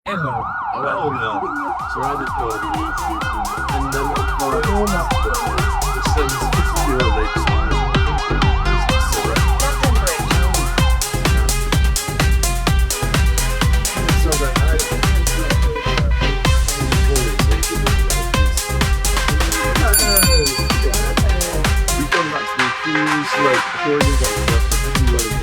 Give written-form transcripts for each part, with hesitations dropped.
ever. Well, no. It's radical. And then it says pure lakes. So that we come back to the cruise, like, according to everybody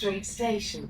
Street Station.